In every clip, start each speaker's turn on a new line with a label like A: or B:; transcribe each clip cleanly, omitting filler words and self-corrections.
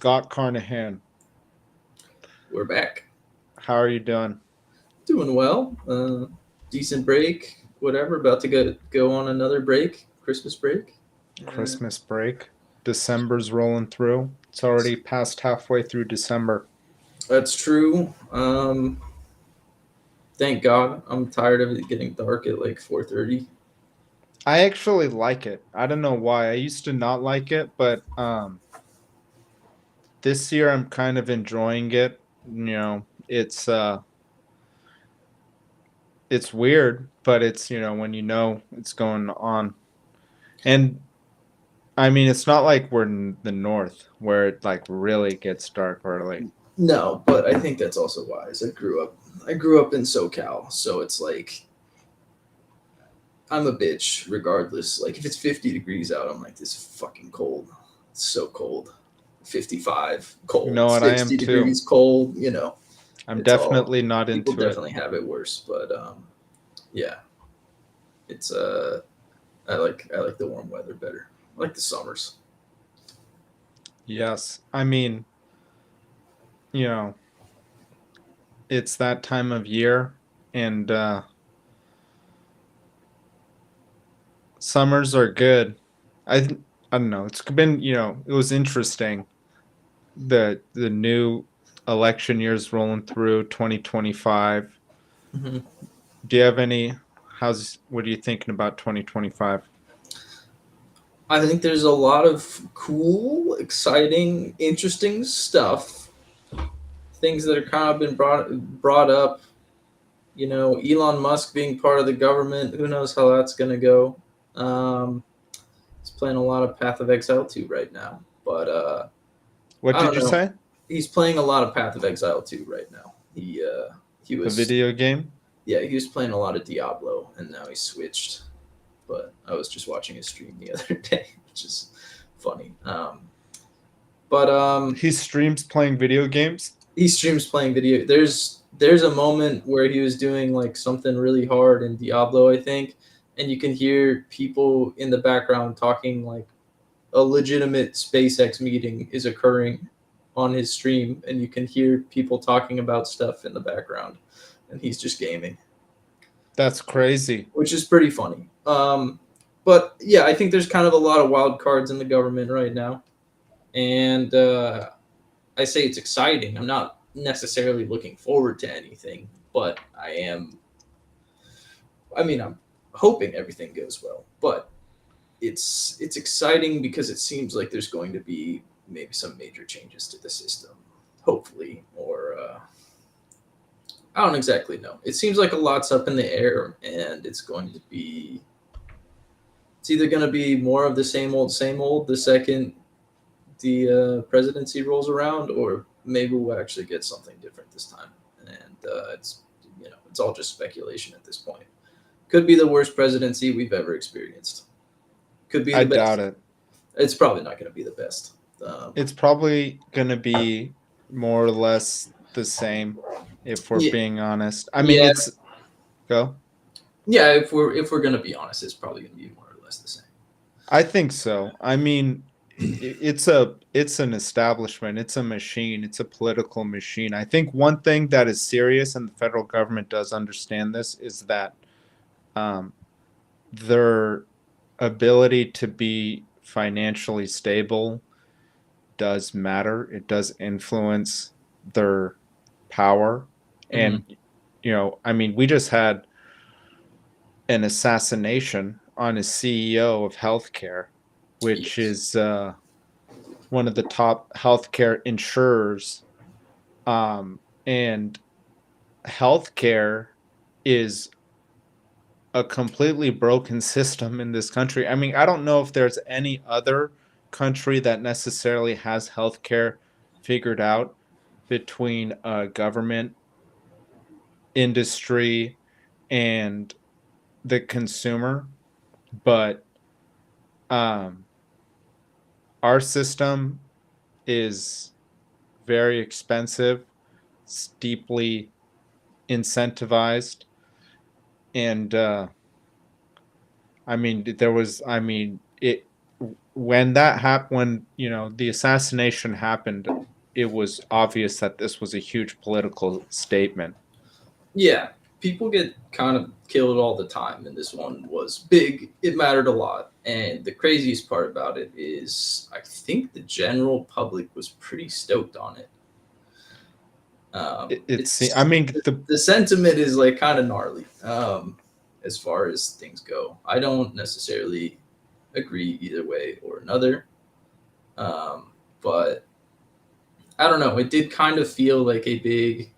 A: Scott Carnahan.
B: We're back.
A: How are you doing?
B: Doing well. Decent break. Whatever. About to go on another break. Christmas break. Uh,
A: Christmas break. December's rolling through. It's already past halfway through December.
B: that's true. Thank God. I'm tired of it getting dark at like 4:30.
A: I actually like it. I don't know why. I used to not like it, but this year I'm kind of enjoying it. It's weird, but it's, when it's going on. And I mean, it's not like we're in the north where it like really gets dark early.
B: No, but I think that's also wise. I grew up in SoCal, so it's like I'm a bitch regardless. Like if it's 50 degrees out, I'm like this is fucking cold. It's so cold. 55
A: You
B: cold.
A: know what? I am
B: 60
A: too.
B: degrees cold.
A: I'm
B: It's all
A: definitely not
B: people
A: into it.
B: definitely have it worse, but yeah, it's I like the warm weather better. I like the summers.
A: Yes. I mean, you know, it's that time of year and summers are good. I don't know. It's been, it was interesting. The new election years rolling through 2025.
B: hmm
A: Do you have any what are you thinking about 2025?
B: I think there's a lot of cool, exciting, interesting stuff. Things that are kind of been brought up. Elon Musk being part of the government. Who knows how that's gonna go? Um, he's playing a lot of Path of Exile 2 right now, but
A: What
B: I
A: did
B: don't
A: you
B: know.
A: say?
B: He's playing a lot of Path of Exile 2 right now. He
A: The
B: was
A: video game?
B: yeah, he was playing a lot of Diablo, and now he switched. But I was just watching his stream the other day, which is funny. But
A: He streams playing video games?
B: he streams playing video. There's a moment where he was doing like something really hard in Diablo, I think, and you can hear people in the background talking like a legitimate SpaceX meeting is occurring on his stream, and you can hear people talking about stuff in the background, and he's just gaming,
A: That's crazy.
B: which is pretty funny. But yeah, I think there's kind of a lot of wild cards in the government right now, and I say it's exciting. I'm not necessarily looking forward to anything, but I am. I mean, I'm hoping everything goes well, but it's exciting because it seems like there's going to be maybe some major changes to the system, hopefully, or I don't exactly know. It seems like a lot's up in the air, and it's either going to be more of the same old the second the presidency rolls around, or maybe we'll actually get something different this time. And it's all just speculation at this point. Could be the worst presidency we've ever experienced. Could be
A: I
B: the
A: doubt
B: best.
A: it.
B: It's probably not going to be the best.
A: It's probably going to be more or less the same if we're
B: Yeah,
A: being honest. I mean,
B: yeah,
A: it's go.
B: yeah. If we're going to be honest, it's probably going to be more or less the same.
A: I think so. I mean, it's an establishment, it's a machine, it's a political machine. I think one thing that is serious, and the federal government does understand this, is that um, their ability to be financially stable does matter. It does influence their power.
B: hmm
A: And, I mean, we just had an assassination on a CEO of healthcare, which
B: Yes.
A: is one of the top healthcare insurers. And healthcare is a completely broken system in this country. I mean, I don't know if there's any other country that necessarily has healthcare figured out between government, industry, and the consumer, but um, our system is very expensive, steeply incentivized, and I mean, I mean, it. when that happened, when the assassination happened, it was obvious that this was a huge political statement.
B: Yeah, people get kind of killed all the time, and this one was big. It mattered a lot. And the craziest part about it is, I think the general public was pretty stoked on it.
A: I
B: It's
A: mean,
B: the sentiment is like kind of gnarly as far as things go. I don't necessarily agree either way or another, but I don't know. It did kind of feel like a big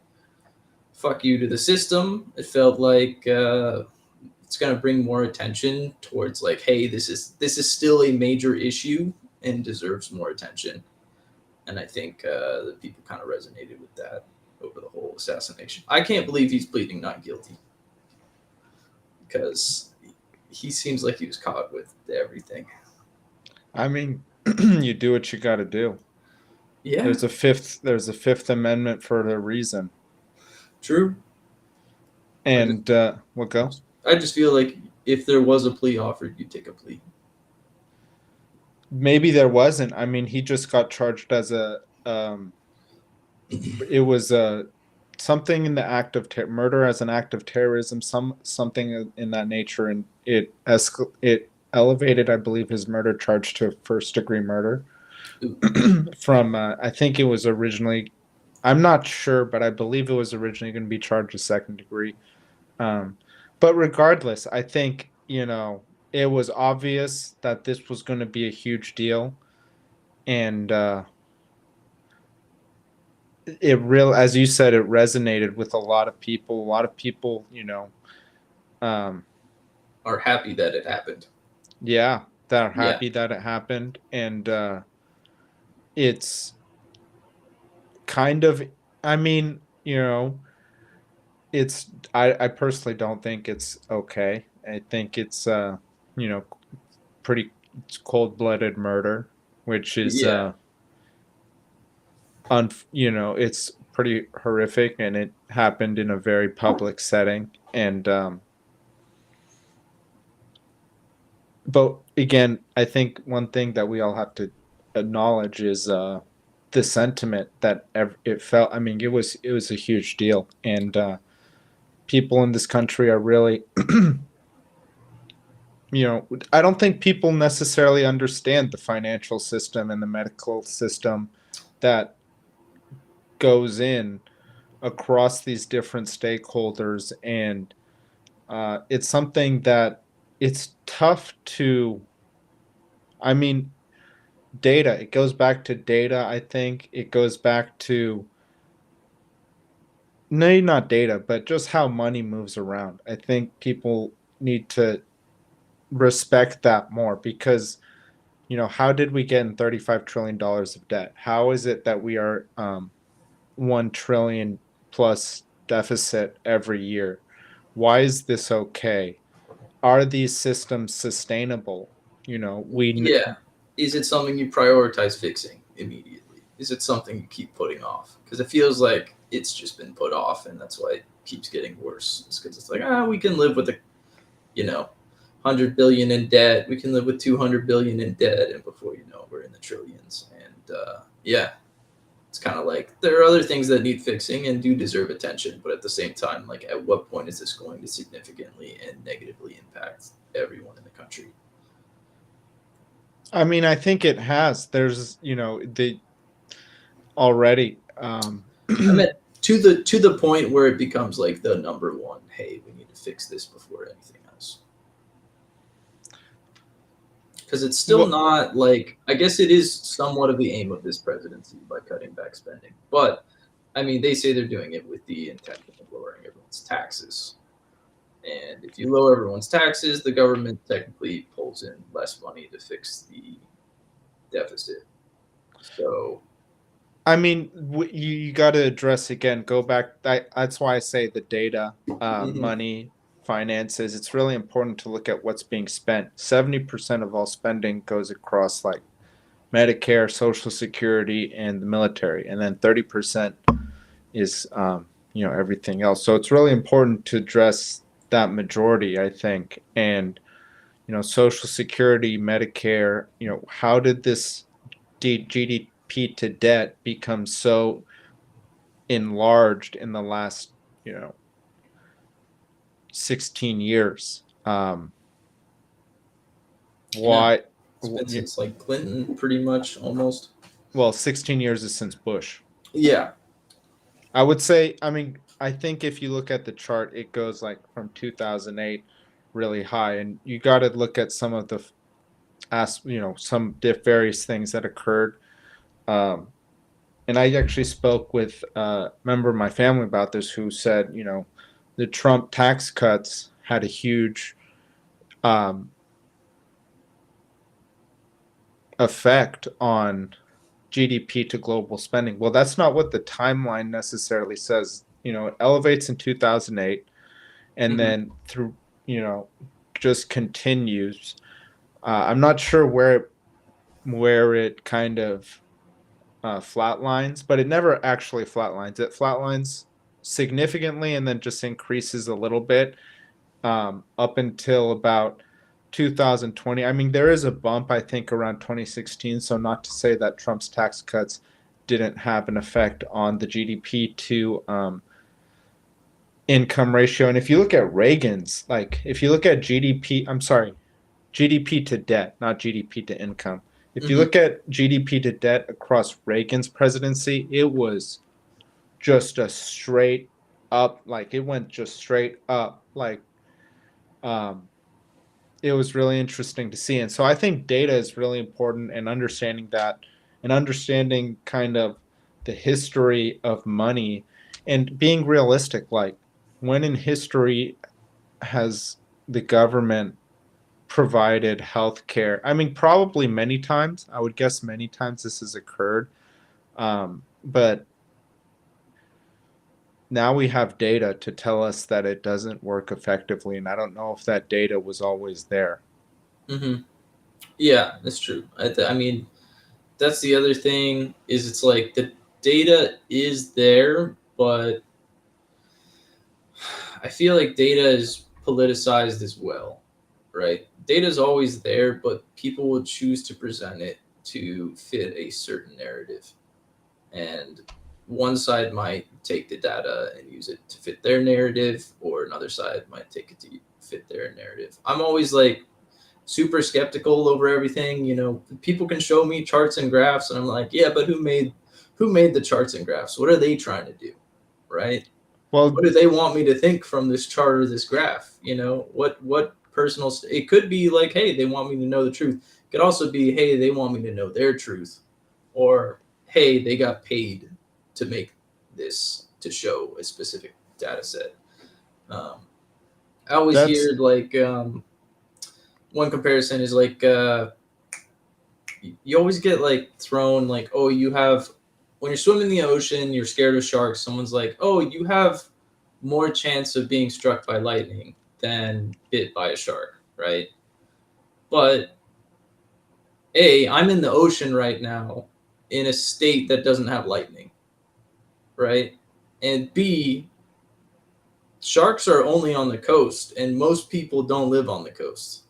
B: fuck you to the system. It felt like it's going to bring more attention towards like, hey, this is still a major issue and deserves more attention. And I think the people kind of resonated with that over the whole assassination. I can't believe he's pleading not guilty because he seems like he was caught with everything.
A: I mean, you do what you got to do.
B: Yeah,
A: There's a fifth amendment for a reason.
B: true. I just,
A: And we'll go.
B: I just feel like if there was a plea offered, you'd take a plea.
A: Maybe there wasn't. I mean, he just got charged as it was something in the act of murder as an act of terrorism, something in that nature, and it elevated, I believe, his murder charge to first degree murder.
B: Ooh.
A: From I think it was originally, I'm not sure, but I believe it was originally going to be charged as second degree. But regardless, I think it was obvious that this was going to be a huge deal, and as you said, it resonated with a lot of people. A lot of people, um,
B: Are happy that it happened.
A: yeah, that are
B: Yeah,
A: happy that it happened, and it's kind of, I mean, it's I personally don't think it's okay. I think it's you know pretty cold-blooded murder, which is
B: yeah,
A: it's pretty horrific, and it happened in a very public setting. And but again, I think one thing that we all have to acknowledge is the sentiment that it felt. I mean, it was a huge deal, and people in this country are really I don't think people necessarily understand the financial system and the medical system that goes in across these different stakeholders, and it's something that it's tough to. I mean, data. It goes back to data. I think it goes back to no, not data, but just how money moves around. I think people need to respect that more because how did we get in $35 trillion of debt? How is it that we are 1 trillion plus deficit every year? Why is this okay? Are these systems sustainable? We
B: yeah. Is it something you prioritize fixing immediately? Is it something you keep putting off? Because it feels like it's just been put off, and that's why it keeps getting worse. It's because it's like, we can live with you know, 100 billion in debt. We can live with 200 billion in debt, and before you know, we're in the trillions. And yeah, it's kind of like there are other things that need fixing and do deserve attention, but at the same time, like at what point is this going to significantly and negatively impact everyone in the country?
A: I mean, I think it has. There's, the already.
B: I meant to the point where it becomes like the number one. Hey, we need to fix this before anything else. Because it's still
A: Well,
B: not like I guess it is somewhat of the aim of this presidency by cutting back spending, but I mean they say they're doing it with the intention of lowering everyone's taxes. And if you lower everyone's taxes, the government technically pulls in less money to fix the deficit. So,
A: I mean, you got to address again. Go back. That's why I say the data,
B: mhm.
A: money, finances. It's really important to look at what's being spent. 70% of all spending goes across like Medicare, Social Security, and the military, and then 30% is everything else. So it's really important to address that majority, I think. And Social Security, Medicare, how did this GDP to debt become so enlarged in the last, 16 years?
B: I know.
A: Why?
B: It's been since like Clinton, pretty much almost.
A: Well, 16 years is since Bush.
B: Yeah.
A: I would say, I think if you look at the chart, it goes like from 2008 really high, and you got to look at some of the some various things that occurred. Um, and I actually spoke with a member of my family about this who said, the Trump tax cuts had a huge um, effect on GDP to global spending. Well, that's not what the timeline necessarily says. It elevates in 2008 and
B: Hmm.
A: then through, you know, just continues. I'm not sure where it kind of flatlines, but it never actually flatlines. It flatlines significantly and then just increases a little bit up until about 2020. There is a bump, I think, around 2016. So, not to say that Trump's tax cuts didn't have an effect on the GDP to income ratio. And if you look at Reagan's, like if you look at GDP, I'm sorry, GDP to debt, not GDP to income. If you
B: Hmm.
A: look at GDP to debt across Reagan's presidency, it was just a straight up, like it went just straight up. Um, it was really interesting to see. And so I think data is really important and understanding that and understanding kind of the history of money and being realistic. Like, when in history has the government provided health care? Probably many times. I would guess many times this has occurred. But now we have data to tell us that it doesn't work effectively. And I don't know if that data was always there.
B: Hmm. Yeah, that's true. I mean, that's the other thing is it's like the data is there, but I feel like data is politicized as well, right? Data is always there, but people will choose to present it to fit a certain narrative. And one side might take the data and use it to fit their narrative, or another side might take it to fit their narrative. I'm always like super skeptical over everything. People can show me charts and graphs, and I'm like, yeah, but who made the charts and graphs? What are they trying to do, right?
A: Well,
B: What do they want me to think from this chart or this graph? What personal? It could be like, hey, they want me to know the truth. It could also be, hey, they want me to know their truth, or hey, they got paid to make this to show a specific data set. Um, I always
A: that's
B: hear like one comparison is like you always get like thrown like, oh, you have when you're swimming in the ocean, you're scared of sharks. Someone's like, oh, you have more chance of being struck by lightning than bit by a shark, right? But I'm in the ocean right now in a state that doesn't have lightning, right? And B, sharks are only on the coast, and most people don't live on the coast.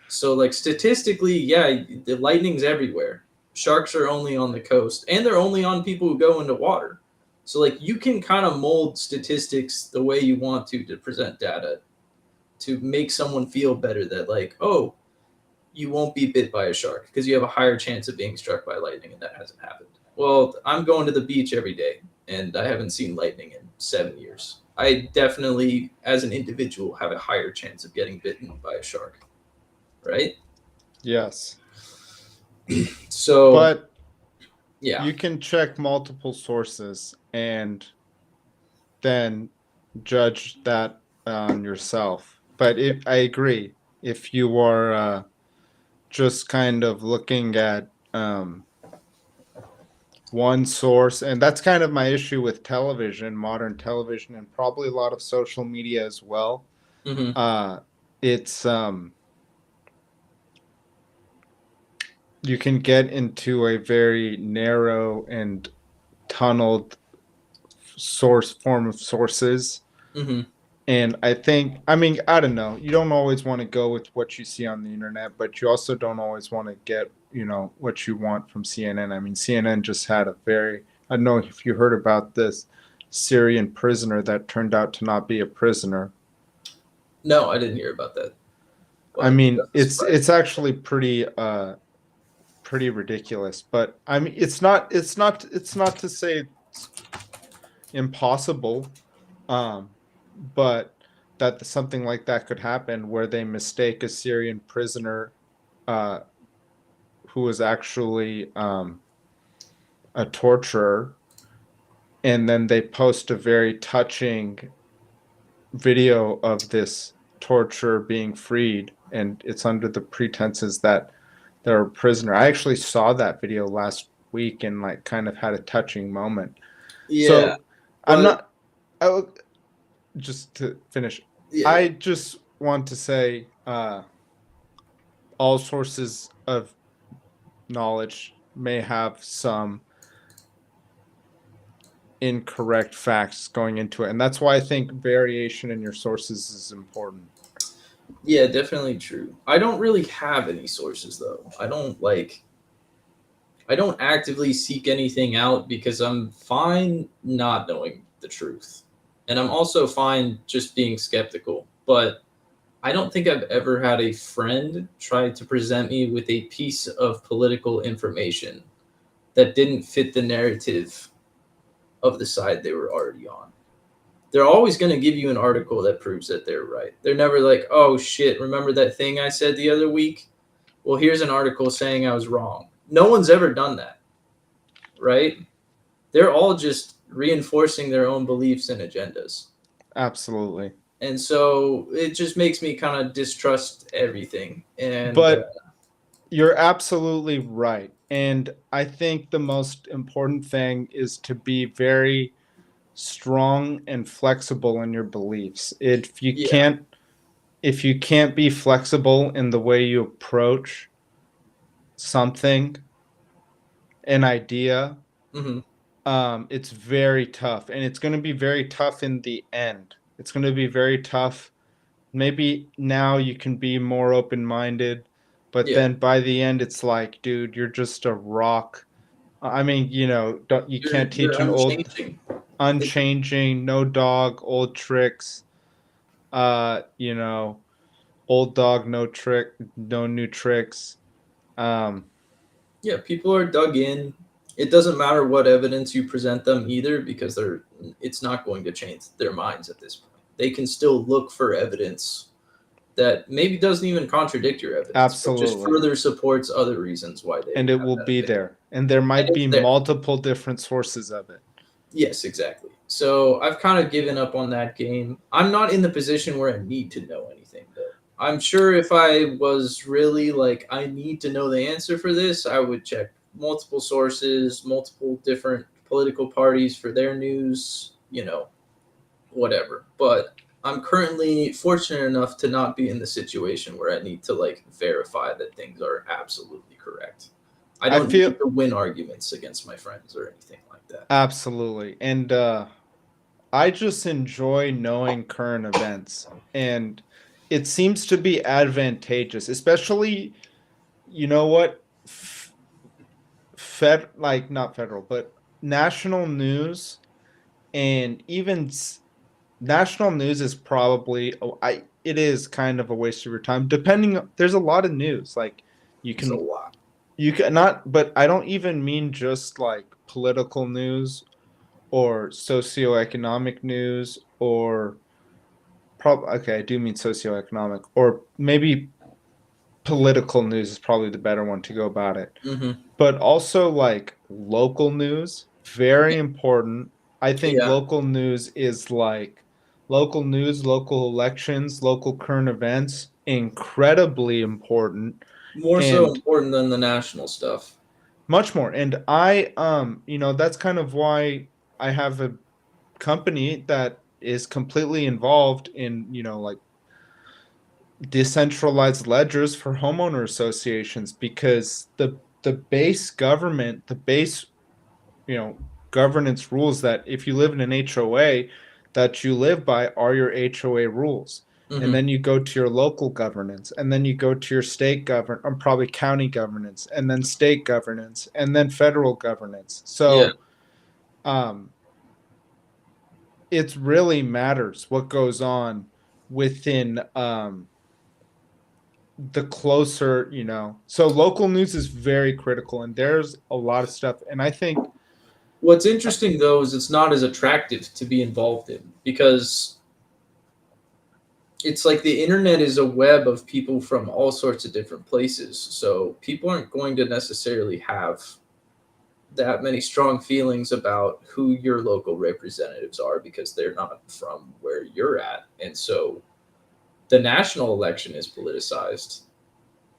B: So, like statistically, yeah, the lightning's everywhere. Sharks are only on the coast, and they're only on people who go into water. So, like, you can kind of mold statistics the way you want to present data to make someone feel better that, like, oh, you won't be bit by a shark because you have a higher chance of being struck by lightning, and that hasn't happened. Well, I'm going to the beach every day, and I haven't seen lightning in 7 years. I definitely, as an individual, have a higher chance of getting bitten by a shark, right?
A: yes.
B: So,
A: But
B: yeah.
A: you can check multiple sources and then judge that on yourself. But I agree. If you are just kind of looking at one source, and that's kind of my issue with television, modern television, and probably a lot of social media as well.
B: Hmm.
A: Uh, it's You can get into a very narrow and tunneled source form of sources,
B: Hmm.
A: And I think, I mean, I don't know. You don't always want to go with what you see on the internet, but you also don't always want to get, what you want from CNN. I mean, CNN just had a very, I don't know if you heard about this Syrian prisoner that turned out to not be a prisoner.
B: No, I didn't hear about that,
A: I
B: but
A: mean,
B: that's
A: it's
B: surprising.
A: it's actually pretty ridiculous, but I mean, it's not to say it's impossible, um, but that something like that could happen where they mistake a Syrian prisoner uh, who was actually a torturer, and then they post a very touching video of this torturer being freed, and it's under the pretenses that they're a prisoner. I actually saw that video last week and like kind of had a touching moment.
B: Yeah,
A: So I'm
B: but
A: not. I, just to finish,
B: yeah, yeah,
A: I just want to say all sources of knowledge may have some incorrect facts going into it. And that's why I think variation in your sources is important.
B: yeah, definitely true. I don't really have any sources though. I don't actively seek anything out because I'm fine not knowing the truth. And I'm also fine just being skeptical. But I don't think I've ever had a friend try to present me with a piece of political information that didn't fit the narrative of the side they were already on. They're always going to give you an article that proves that they're right. They're never like, oh shit, remember that thing I said the other week? Well, here's an article saying I was wrong. No one's ever done that, right? They're all just reinforcing their own beliefs and agendas.
A: Absolutely.
B: And so it just makes me kind of distrust everything. And
A: But you're absolutely right. And I think the most important thing is to be very strong and flexible in your beliefs.
B: yeah,
A: If you can't be flexible in the way you approach something, an idea,
B: hmm,
A: it's very tough, and it's going to be very tough in the end. It's going to be very tough. Maybe now you can be more open-minded, but
B: yeah,
A: then by the end, it's like, dude, you're just a rock. I mean, don't you can't
B: you're
A: teach an old,
B: unchanging. It,
A: unchanging, no dog, old tricks. Uh, you know, old dog, no trick, no new tricks. Um,
B: yeah, people are dug in. It doesn't matter what evidence you present them either because it's not going to change their minds at this point. They can still look for evidence that maybe doesn't even contradict your evidence, but just
A: absolutely.
B: further supports other reasons why
A: And
B: they
A: it
B: have
A: will
B: that
A: be
B: opinion.
A: there. And there
B: And
A: might be
B: it's there.
A: multiple different sources of it.
B: Yes, exactly. So I've kind of given up on that game. I'm not in the position where I need to know anything, though. I'm sure if I was really like, I need to know the answer for this, I would check multiple sources, multiple different political parties for their news, whatever. But I'm currently fortunate enough to not be in the situation where I need to like verify that things are absolutely correct. I
A: I
B: don't
A: feel
B: need to win arguments against my friends or anything like that.
A: absolutely. And I just enjoy knowing current events. And it seems to be advantageous, especially, you know what? Like not federal, but national news, and even national news is probably, it is kind of a waste of your time depending. There's a lot of news, like you
B: It's a
A: can
B: lot.
A: you can not, but I don't even mean just like political news or socioeconomic news, or okay, I do mean socioeconomic, or maybe political news is probably the better one to go about it.
B: Hmm.
A: But also like local news, very important. I think
B: Yeah,
A: local news is like local news, local elections, local current events, incredibly important,
B: more so
A: and
B: important than the national stuff.
A: much more. And I that's kind of why I have a company that is completely involved in, like decentralized ledgers for homeowner associations, because the base government, the base, you know, governance rules that if you live in an HOA, that you live by are your HOA rules. And
B: Hmm.
A: then you go to your local governance, and then you go to your state govern, or probably county governance, and then state governance, and then federal governance.
B: Yeah.
A: So um, it really matters what goes on within the closer, so local news is very critical, and there's a lot of stuff. And I think,
B: What's interesting though is it's not as attractive to be involved in because it's like the internet is a web of people from all sorts of different places. So people aren't going to necessarily have that many strong feelings about who your local representatives are because they're not from where you're at. And so the national election is politicized.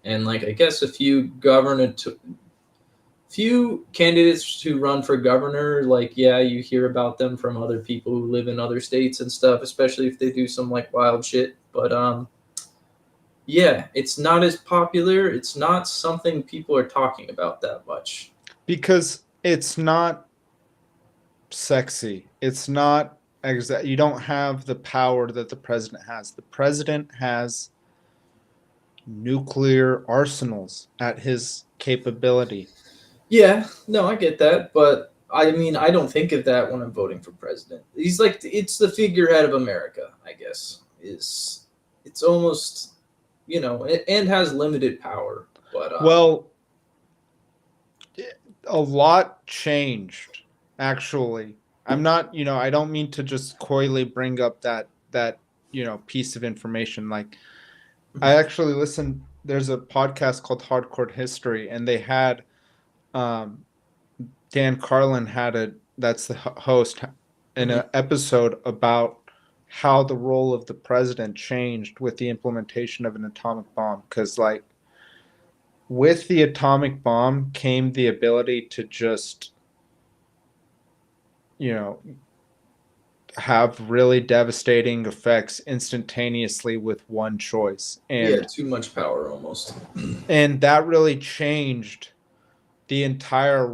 B: And like I guess a few candidates who run for governor, like yeah, you hear about them from other people who live in other states and stuff, especially if they do some like wild shit. But yeah, it's not as popular. It's not something people are talking about that much.
A: because it's not sexy, it's not exact, you don't have the power that the president has. The president has nuclear arsenals at his capability.
B: Yeah, no, I get that, but I mean, I don't think of that when I'm voting for president. He's like it's the figurehead of America, I guess. Is it's almost and has limited power, but
A: Well, a lot changed, actually. I'm not, I don't mean to just coyly bring up that piece of information. Like, I actually listened, there's a podcast called Hardcore History, and they had um Dan Carlin had that's the host, in
B: Mhm.
A: an episode about how the role of the president changed with the implementation of an atomic bomb. Because, like, with the atomic bomb came the ability to just, you know, have really devastating effects instantaneously with one choice.
B: Yeah,
A: And
B: too much power almost.
A: that really changed the entire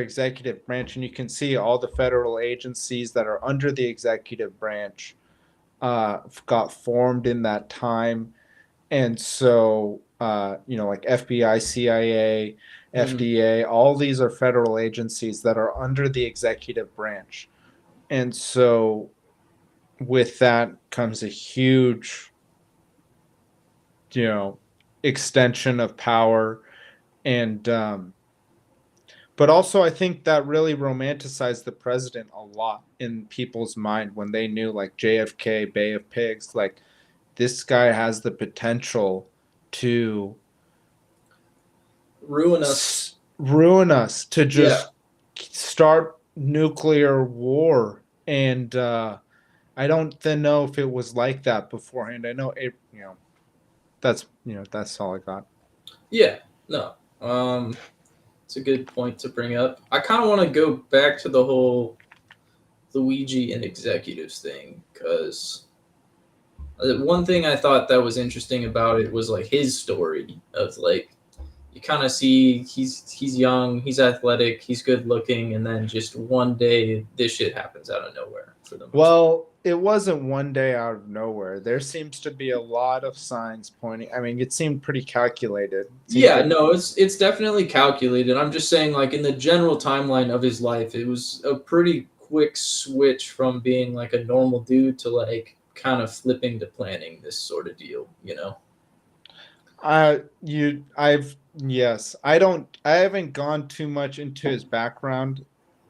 A: executive branch. And you can see all the federal agencies that are under the executive branch got formed in that time. And so, like FBI, CIA,
B: Mhm.
A: FDA, all these are federal agencies that are under the executive branch. And so, with that comes a huge, you know, extension of power. And, but also, I think that really romanticized the president a lot in people's mind when they knew, like, JFK, Bay of Pigs, like, this guy has the potential to
B: Ruin us.
A: ruin us, to
B: Yeah.
A: just start nuclear war. And I don't then know if it was like that beforehand. I know it, that's all I got.
B: Yeah. No. It's a good point to bring up. I kind of want to go back to the whole Luigi and executives thing because one thing I thought that was interesting about it was like his story of like you kind of see he's young, he's athletic, he's good looking, and then just one day this shit happens out of nowhere for the most.
A: Well, it wasn't one day out of nowhere. There seems to be a lot of signs pointing. I mean, it seemed pretty calculated. It seemed
B: Yeah,
A: like,
B: no, it's definitely calculated. I'm just saying, like in the general timeline of his life, it was a pretty quick switch from being like a normal dude to like kind of flipping to planning this sort of deal. You know?
A: yes, I haven't gone too much into his background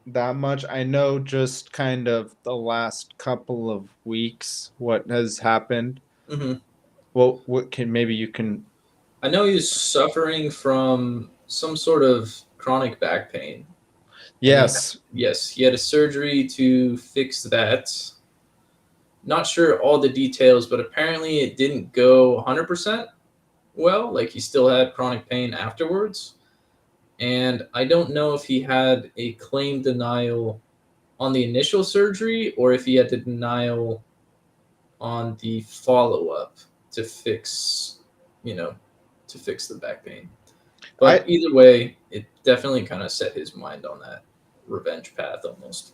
A: that much. I know just kind of the last couple of weeks what has happened.
B: Hmm.
A: Well, what can maybe you can.
B: I know he's suffering from some sort of chronic back pain, and
A: Yes.
B: he had a surgery to fix that. Not sure all the details, but apparently it didn't go 100% well. Like he still had chronic pain afterwards. And I don't know if he had a claim denial on the initial surgery or if he had the denial on the follow up to fix, you know, to fix the back pain. But
A: I
B: either way, it definitely kind of set his mind on that revenge path almost.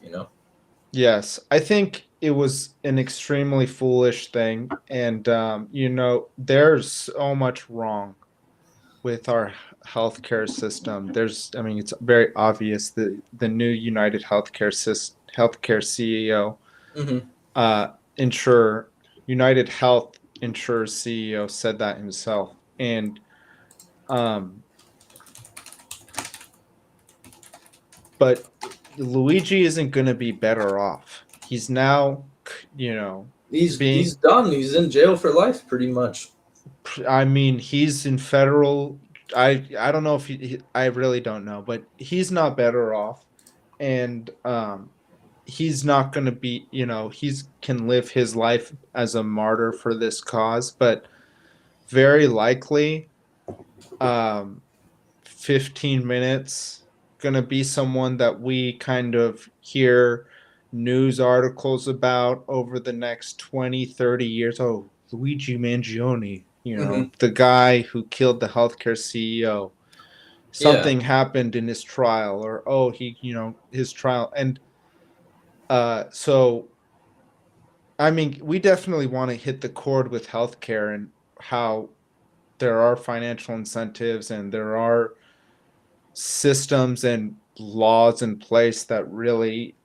A: Yes, I think it was an extremely foolish thing, and there's so much wrong with our healthcare system. I mean, it's very obvious that the new United Healthcare CEO,
B: Hmm.
A: uh, insurer, United Health Insurer CEO said that himself, and um, but Luigi isn't going to be better off. He's now, you know,
B: He's
A: being
B: done. He's in jail for life, pretty much.
A: I mean, he's in federal. I don't know if I really don't know, but he's not better off, and he's not going to be. He's can live his life as a martyr for this cause, but very likely, um, 15 minutes going to be someone that we kind of hear news articles about over the next 20, 30 years. Oh, Luigi Mangione,
B: Hmm.
A: the guy who killed the healthcare CEO.
B: Yeah.
A: Something happened in his trial, or oh, his trial. And so, I mean, we definitely want to hit the chord with healthcare and how there are financial incentives and there are systems and laws in place that really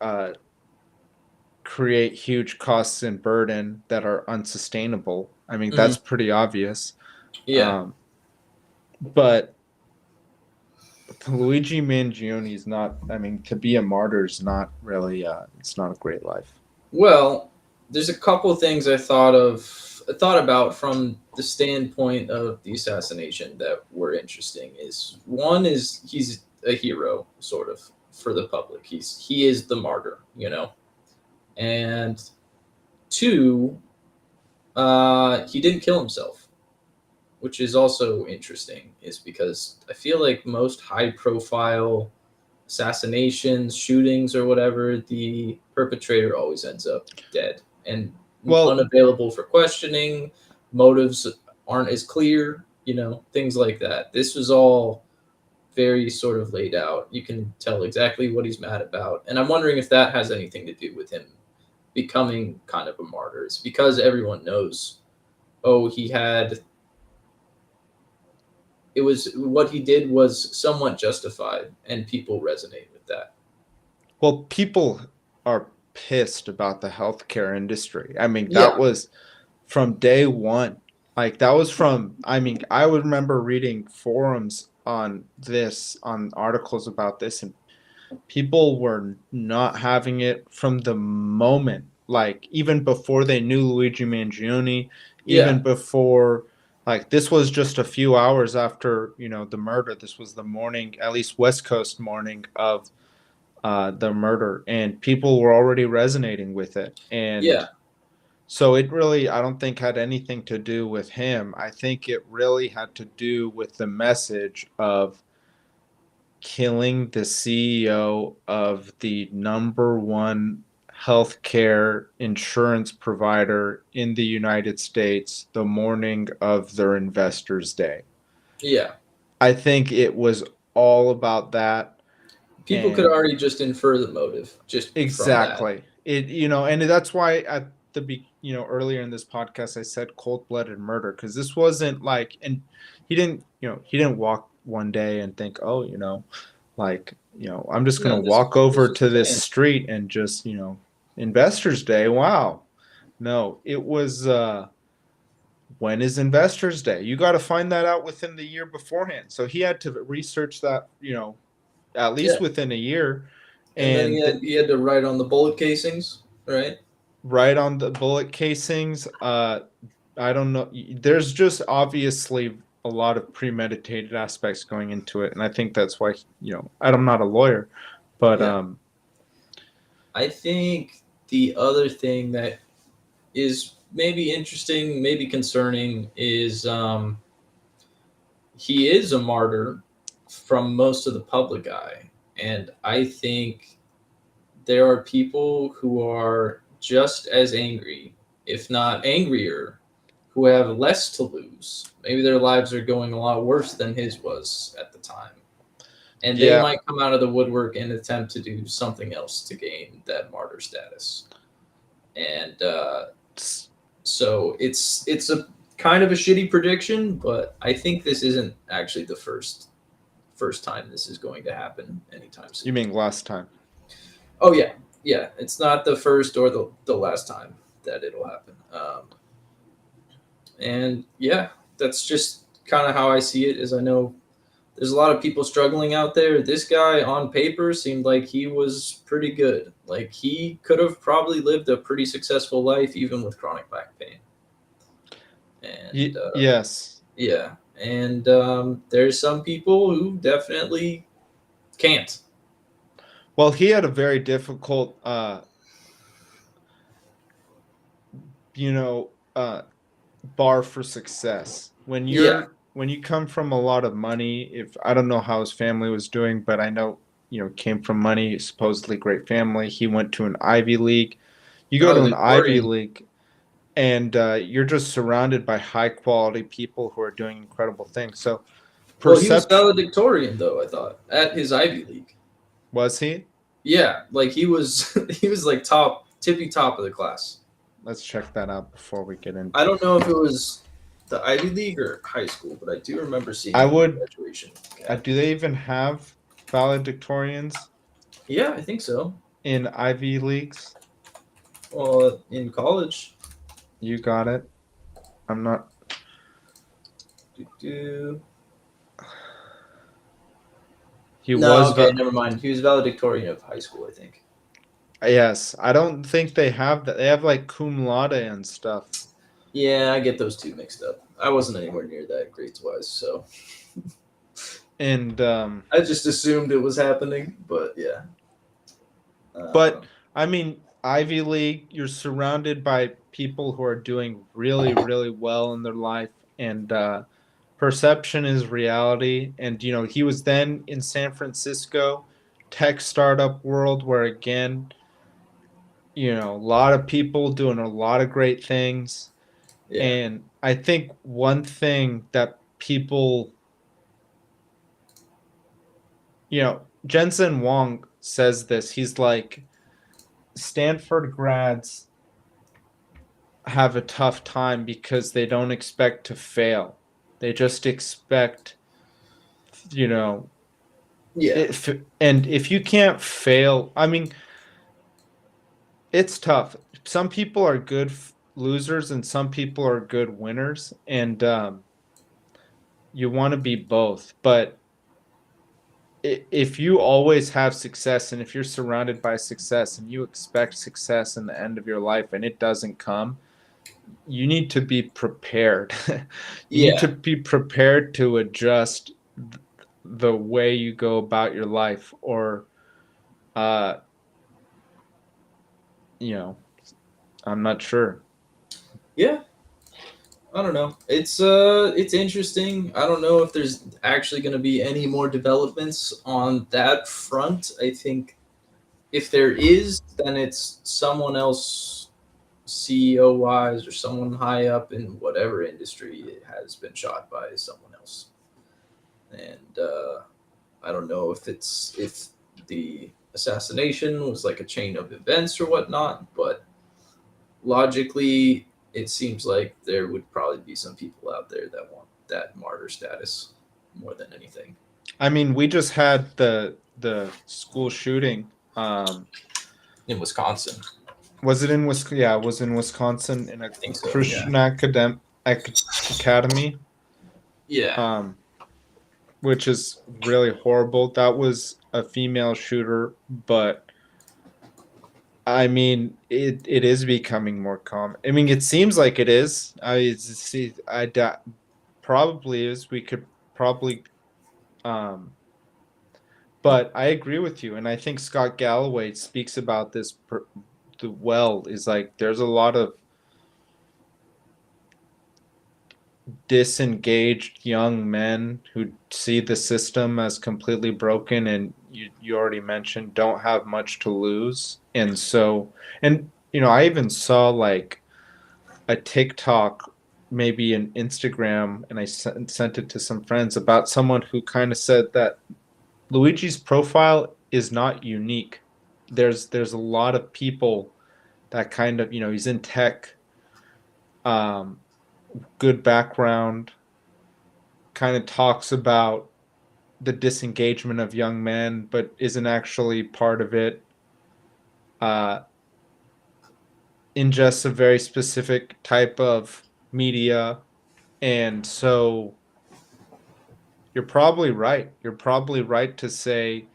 A: create huge costs and burden that are unsustainable. I mean,
B: Hmm.
A: that's pretty obvious.
B: Yeah.
A: Um, but Luigi Mangione is not. I mean, to be a martyr is not really. It's not a great life.
B: Well, there's a couple things I thought about from the standpoint of the assassination that were interesting. Is one is he's a hero, sort of, for the public. He is the martyr, and two, he didn't kill himself, which is also interesting. Is because I feel like most high profile assassinations, shootings, or whatever, the perpetrator always ends up dead and
A: Well,
B: unavailable for questioning. Motives aren't as clear, things like that. This was all very sort of laid out. You can tell exactly what he's mad about. And I'm wondering if that has anything to do with him becoming kind of a martyr. It's because everyone knows, oh, it was what he did was somewhat justified, and people resonate with that.
A: people are pissed about the healthcare industry. I mean, that
B: Yeah,
A: was from day one. Like that was from. I mean, I would remember reading forums on articles about this, and people were not having it from the moment, like even before they knew Luigi Mangione,
B: yeah,
A: even before, like this was just a few hours after the murder. This was the morning, at least West Coast morning of the murder, and people were already resonating with it. And
B: yeah.
A: so it really, I don't think had anything to do with him. I think it really had to do with the message of killing the CEO of the number one healthcare insurance provider in the United States the morning of their investors' day.
B: Yeah,
A: I think it was all about that.
B: people could
A: And
B: already just infer the motive just from that.
A: exactly. And that's why at earlier in this podcast I said cold-blooded murder, because this wasn't like, and he didn't walk one day and think, oh, like, I'm just going
B: No,
A: to walk
B: this
A: over
B: was
A: to this
B: planned.
A: street and just, Investors Day. Wow. No, it was when is Investors Day? You got to find that out within the year beforehand. So he had to research that, at
B: Yeah,
A: least within a year.
B: and then
A: And
B: he had to write on the bullet casings, right?
A: right on the bullet casings. I don't know. There's just obviously a lot of premeditated aspects going into it, and I think that's why I'm not a lawyer, but
B: Yeah, I think the other thing that is maybe interesting, maybe concerning, is he is a martyr from most of the public eye, and I think there are people who are just as angry, if not angrier, who have less to lose. Maybe their lives are going a lot worse than his was at the time. and they
A: Yeah.
B: might come out of the woodwork and attempt to do something else to gain that martyr status. And so it's a kind of a shitty prediction, but I think this isn't actually the first time this is going to happen anytime
A: You
B: soon.
A: mean last time?
B: Oh yeah, yeah. It's not the first or the last time that it'll happen. And yeah, that's just kind of how I see it. Is I know there's a lot of people struggling out there. This guy on paper seemed like he was pretty good. Like he could have probably lived a pretty successful life even with chronic back pain. And
A: Yes.
B: yeah, and there's some people who definitely can't.
A: Well, he had a very difficult, you know, bar for success.
B: Yeah.
A: When you come from a lot of money, if I don't know how his family was doing, but I know, came from money, supposedly great family. He went to an Ivy League. You go to an Ivy
B: Valedictorian.
A: League, and you're just surrounded by high quality people who are doing incredible things. So
B: Well, he was
A: perception
B: valedictorian though. I thought at his Ivy League.
A: was he?
B: Yeah, like he was he was like top tippy top of the class.
A: Let's check that out before we get
B: I
A: into.
B: don't know if it was the Ivy League or high school, but I do remember seeing
A: I
B: him in the
A: would.
B: graduation. Okay.
A: Do they even have valedictorians
B: Yeah, I think so.
A: in Ivy Leagues?
B: Well, in college.
A: You got it. I'm not.
B: Do-do.
A: He
B: No,
A: was.
B: okay, never mind. He was valedictorian of high school, I think.
A: Yes, I don't think they have that. They have like cum laude and stuff.
B: Yeah, I get those two mixed up. I wasn't anywhere near that grades wise, so
A: And
B: I just assumed it was happening. But yeah,
A: but
B: um,
A: I mean, Ivy League, you're surrounded by people who are doing really, really well in their life, and perception is reality. And he was then in San Francisco, tech startup world, where again, a lot of people doing a lot of great things.
B: yeah,
A: And I think one thing that people, Jensen Wong says this. He's like, Stanford grads have a tough time because they don't expect to fail. They just expect, you know,
B: yeah,
A: and if you can't fail, I mean, it's tough. Some people are good losers and some people are good winners, and you want to be both. But if you always have success and if you're surrounded by success and you expect success in the end of your life and it doesn't come, you need to be prepared. You need to
B: yeah,
A: be prepared to adjust the way you go about your life, or uh you know I'm not sure.
B: yeah. I don't know. It's interesting. I don't know if there's actually going to be any more developments on that front. I think if there is, then it's someone else CEO wise or someone high up in whatever industry it has been shot by someone else. And I don't know if the assassination was like a chain of events or whatnot, but logically, it seems like there would probably be some people out there that want that martyr status more than anything.
A: I mean, we just had the school shooting.
B: In Wisconsin,
A: Was it in Wisconsin? Yeah, it was in Wisconsin in a
B: I think so. Yeah.
A: Christian academy.
B: Yeah.
A: um which is really horrible. That was a female shooter, but I mean, it is becoming more common. I mean, it seems like it is. Probably is. We could probably, um, but I agree with you, and I think Scott Galloway speaks about this well. Is like there's a lot of disengaged young men who see the system as completely broken, and you already mentioned don't have much to lose. And so, and I even saw like a TikTok, maybe an Instagram, and I sent it to some friends about someone who kind of said that Luigi's profile is not unique. There's a lot of people that kind of, he's in tech, um, good background, kind of talks about the disengagement of young men, but isn't actually part of it. Uh, Ingests a very specific type of media, and so you're probably right. You're probably right to say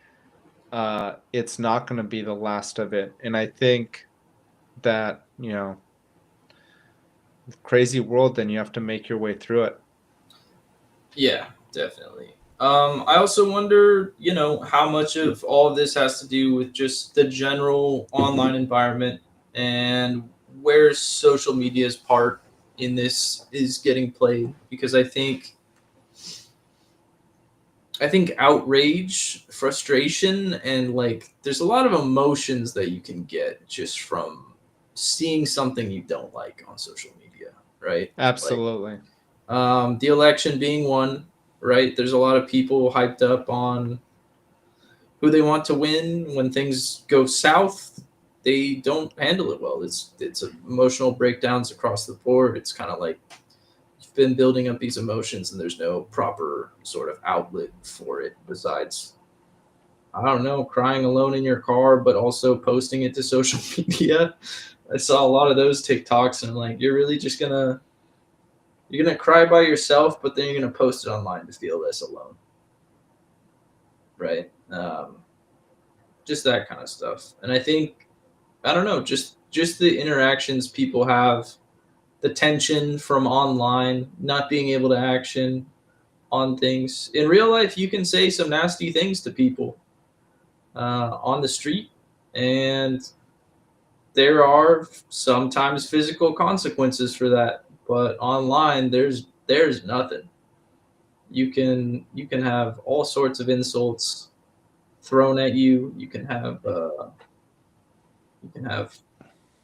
A: it's not going to be the last of it. And I think that, crazy world, then you have to make your way through it.
B: Yeah, definitely. I also wonder, how much of all of this has to do with just the general online environment and where social media's part in this is getting played. Because I think outrage, frustration, and like there's a lot of emotions that you can get just from seeing something you don't like on social media, right? Like
A: Absolutely.
B: the election being one, right? There's a lot of people hyped up on who they want to win. When things go south, they don't handle it well. It's emotional breakdowns across the board. It's kind of like you've been building up these emotions, and there's no proper sort of outlet for it besides, I don't know, crying alone in your car, but also posting it to social media. I saw a lot of those TikToks, and I'm like, you're gonna cry by yourself, but then you're gonna post it online to feel less alone, right? Just that kind of stuff. And I think, I don't know, just the interactions people have, the tension from online, not being able to action on things in real life. You can say some nasty things to people on the street, and there are sometimes physical consequences for that. But online, there's nothing. You can have all sorts of insults thrown at you. You can have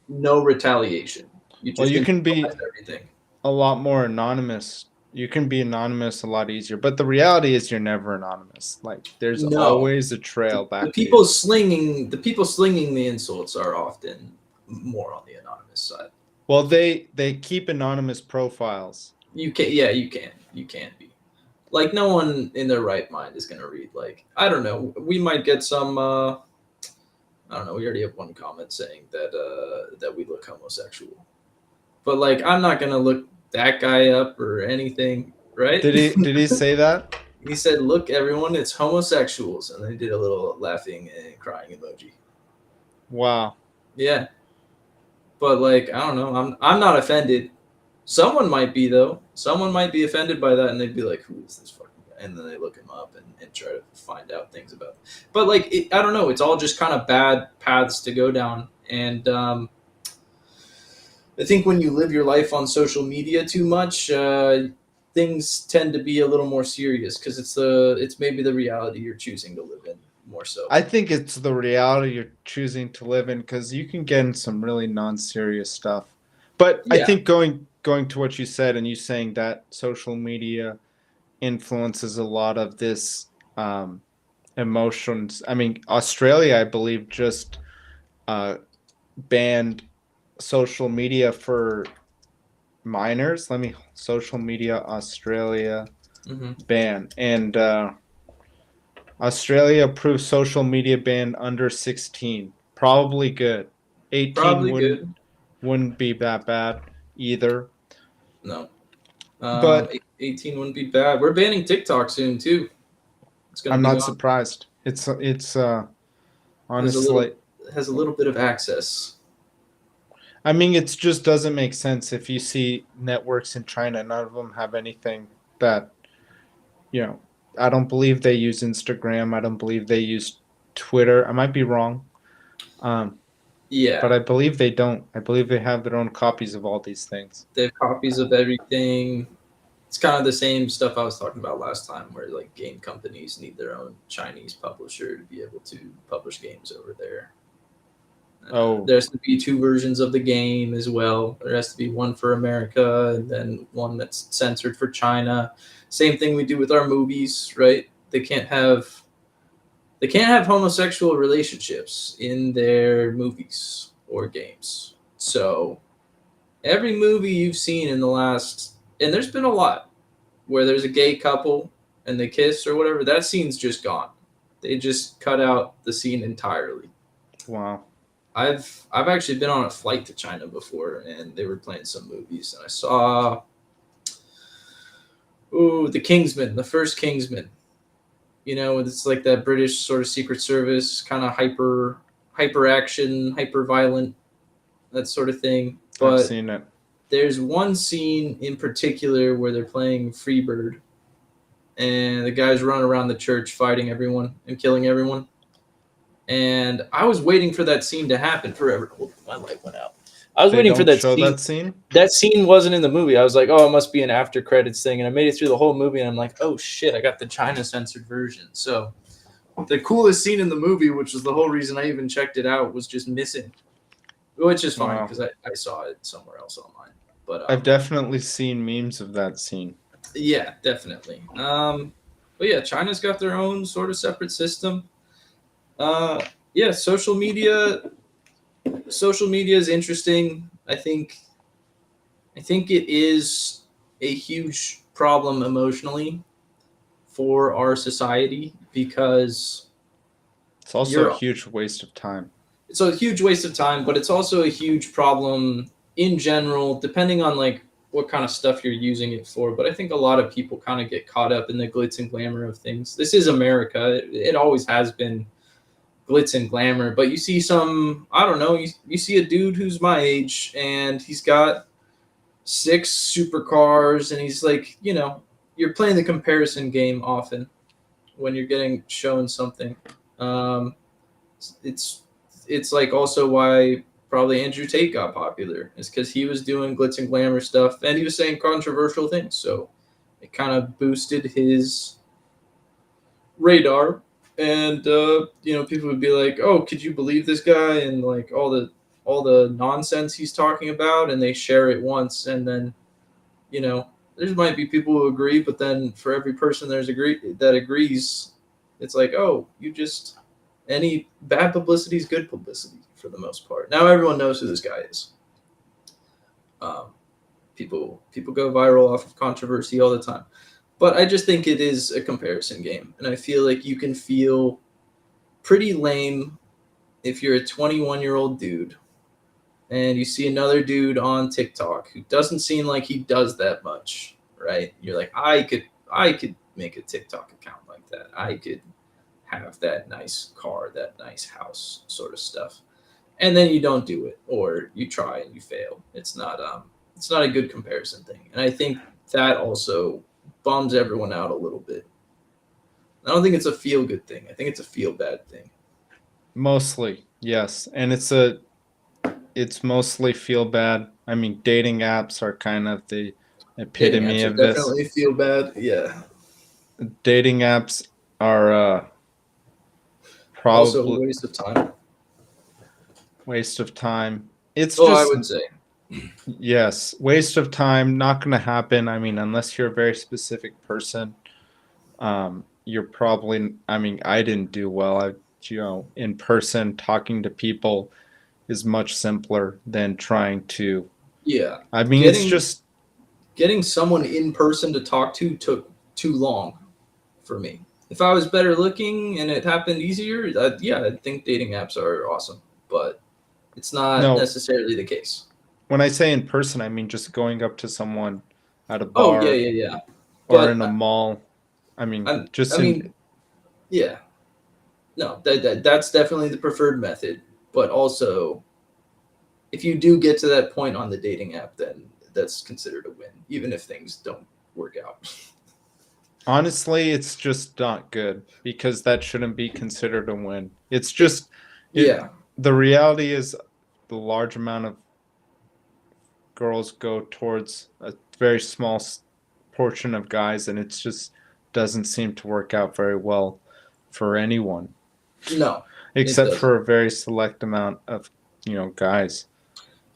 B: no retaliation. You
A: Well,
B: just
A: you can
B: internalize
A: be
B: everything.
A: a lot more anonymous. You can be anonymous a lot easier, but the reality is you're never anonymous. Like there's
B: No,
A: always a trail
B: the
A: back to you.
B: people slinging the insults are often more on the anonymous side.
A: Well, they keep anonymous profiles.
B: You can be like, no one in their right mind is gonna read, like, I don't know. We might get some. I don't know. We already have one comment saying that we look homosexual, but like, I'm not gonna look that guy up or anything, right?
A: Did he say that?
B: He said, "Look, everyone, it's homosexuals," and they did a little laughing and crying emoji.
A: Wow.
B: Yeah, but like, I don't know. I'm not offended. Someone might be though. Someone might be offended by that, and they'd be like, "Who is this fucking guy?" And then they look him up and try to find out things about him. But like, I don't know. It's all just kind of bad paths to go down, and I think when you live your life on social media too much, things tend to be a little more serious because it's maybe the reality you're choosing to live in more so.
A: I think it's the reality you're choosing to live in because you can get in some really non-serious stuff. But I
B: Yeah.
A: think going to what you said and you saying that social media influences a lot of this emotions. I mean, Australia, I believe, just uh, banned social media for minors. Social media Australia
B: Hmm.
A: ban. And Australia approved social media ban under 16. Probably good. 18
B: Probably
A: wouldn't
B: good.
A: wouldn't be that bad either.
B: No.
A: But
B: 18 wouldn't be bad. We're banning TikTok soon too. It's gonna
A: I'm
B: be
A: not
B: gone.
A: surprised. It's
B: Has a little
A: honestly,
B: has a little bit of access.
A: I mean, it just doesn't make sense if you see networks in China, none of them have anything that, you know, I don't believe they use Instagram. I don't believe they use Twitter. I might be wrong. Um, but
B: Yeah,
A: I believe they don't. I believe they have their own copies of all these things.
B: they have copies of everything. It's kind of the same stuff I was talking about last time, where like game companies need their own Chinese publisher to be able to publish games over there.
A: Oh,
B: There has to be two versions of the game as well. There has to be one for America and then one that's censored for China. Same thing we do with our movies, right? They can't have they can't have homosexual relationships in their movies or games. So every movie you've seen in the last, and there's been a lot where there's a gay couple and they kiss or whatever, that scene's just gone. They just cut out the scene entirely.
A: Wow.
B: I've actually been on a flight to China before, and they were playing some movies, and I saw the Kingsman, the first Kingsman. You know, it's like that British sort of Secret Service kind of hyper action, hyper violent, that sort of thing.
A: I've
B: But
A: seen it.
B: there's one scene in particular where they're playing Freebird, and the guys run around the church fighting everyone and killing everyone. And I was waiting for that scene to happen forever. Oh, my light went out. I was
A: They
B: waiting for
A: don't
B: that
A: show
B: scene.
A: that scene?
B: That scene wasn't in the movie. I was like, oh, it must be an after credits thing. And I made it through the whole movie, and I'm like, oh shit, I got the China censored version. So the coolest scene in the movie, which was the whole reason I even checked it out, was just missing. Which is fine
A: Wow.
B: because I saw it somewhere else online. But
A: I've definitely seen memes of that scene.
B: yeah, definitely. But yeah, China's got their own sort of separate system. Yeah, social media. Social media is interesting. I think it is a huge problem emotionally for our society because
A: It's also a huge waste of time.
B: it's a huge waste of time, but it's also a huge problem in general, depending on like what kind of stuff you're using it for. But I think a lot of people kind of get caught up in the glitz and glamour of things. This is America. It always has been glitz and glamour, but you see some, I don't know, you see a dude who's my age and he's got 6 supercars and he's like, you know, you're playing the comparison game often when you're getting shown something. Um, it's like also why probably Andrew Tate got popular is because he was doing glitz and glamour stuff and he was saying controversial things. So it kind of boosted his radar, and you know, people would be like, "Oh, could you believe this guy?" and like all the nonsense he's talking about, and they share it once, and then you know, there might be people who agree, but then for every person that agrees, it's like, oh, you just any bad publicity is good publicity for the most part. Now everyone knows who this guy is. Um, people go viral off of controversy all the time. But I just think it is a comparison game. And I feel like you can feel pretty lame if you're a 21-year-old dude and you see another dude on TikTok who doesn't seem like he does that much, right? You're like, I could make a TikTok account like that. I could have that nice car, that nice house sort of stuff. And then you don't do it, or you try and you fail. It's not a good comparison thing. And I think that also bums everyone out a little bit. I don't think it's a feel good thing. I think it's a feel bad thing.
A: Mostly, yes. And it's mostly feel bad. I mean, dating apps are kind of the
B: Dating
A: epitome
B: apps
A: of
B: are
A: this.
B: definitely feel bad. Yeah.
A: Dating apps are
B: Also a
A: probably
B: waste of time.
A: waste of time. It's
B: Oh, I
A: just
B: would say.
A: yes, waste of time. Not going to happen. I mean, unless you're a very specific person, you're probably. I mean, I didn't do well. In person, talking to people is much simpler than trying to.
B: Yeah.
A: I mean, it's
B: Getting
A: just
B: getting someone in person to talk to took too long for me. If I was better looking and it happened easier, yeah, I think dating apps are awesome. But it's not
A: no.
B: necessarily the case.
A: When I say in person, I mean just going up to someone at a
B: Oh yeah,
A: bar
B: yeah, yeah.
A: or
B: But
A: in a mall. I mean,
B: I mean, yeah, no, that's definitely the preferred method. But also, if you do get to that point on the dating app, then that's considered a win, even if things don't work out.
A: honestly, it's just not good because that shouldn't be considered a win. It's just it.
B: Yeah,
A: The reality is, the large amount of girls go towards a very small portion of guys, and it just doesn't seem to work out very well for anyone,
B: no, it
A: except
B: doesn't.
A: for a very select amount of guys.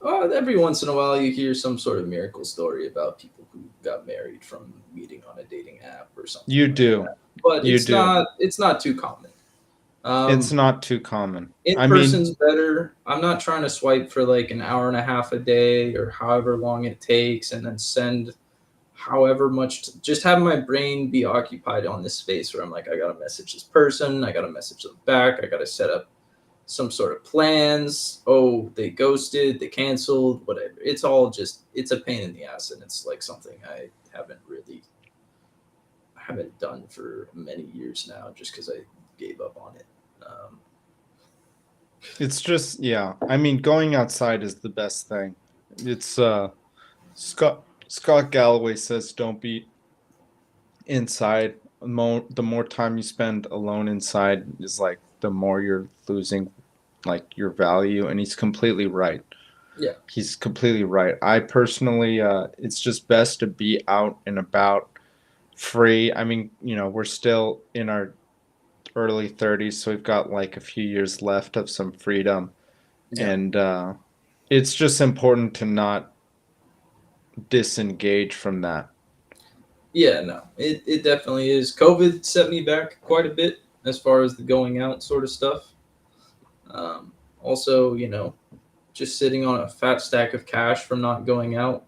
B: Every once in a while, you hear some sort of miracle story about people who got married from meeting on a dating app or something
A: You
B: like
A: do,
B: that. But
A: you do.
B: it's not too common.
A: It's not too common.
B: In
A: I mean,
B: person's better. I'm not trying to swipe for like an hour and a half a day or however long it takes and then send however much just have my brain be occupied on this space where I'm like, I gotta message this person, I gotta message them back, I gotta set up some sort of plans. Oh, they ghosted, they canceled, whatever. It's all just it's a pain in the ass, and it's like something I haven't done for many years now, just because I gave up on it.
A: it's just, yeah. I mean, going outside is the best thing. It's Scott Galloway says don't be inside. The more time you spend alone inside is like the more you're losing like your value, and he's completely right.
B: Yeah,
A: He's completely right. I personally, it's just best to be out and about, free. I mean, we're still in our early 30s, so we've got like a few years left of some freedom,
B: yeah,
A: and it's just important to not disengage from that.
B: yeah. No, it definitely is. COVID set me back quite a bit as far as the going out sort of stuff. Also, just sitting on a fat stack of cash from not going out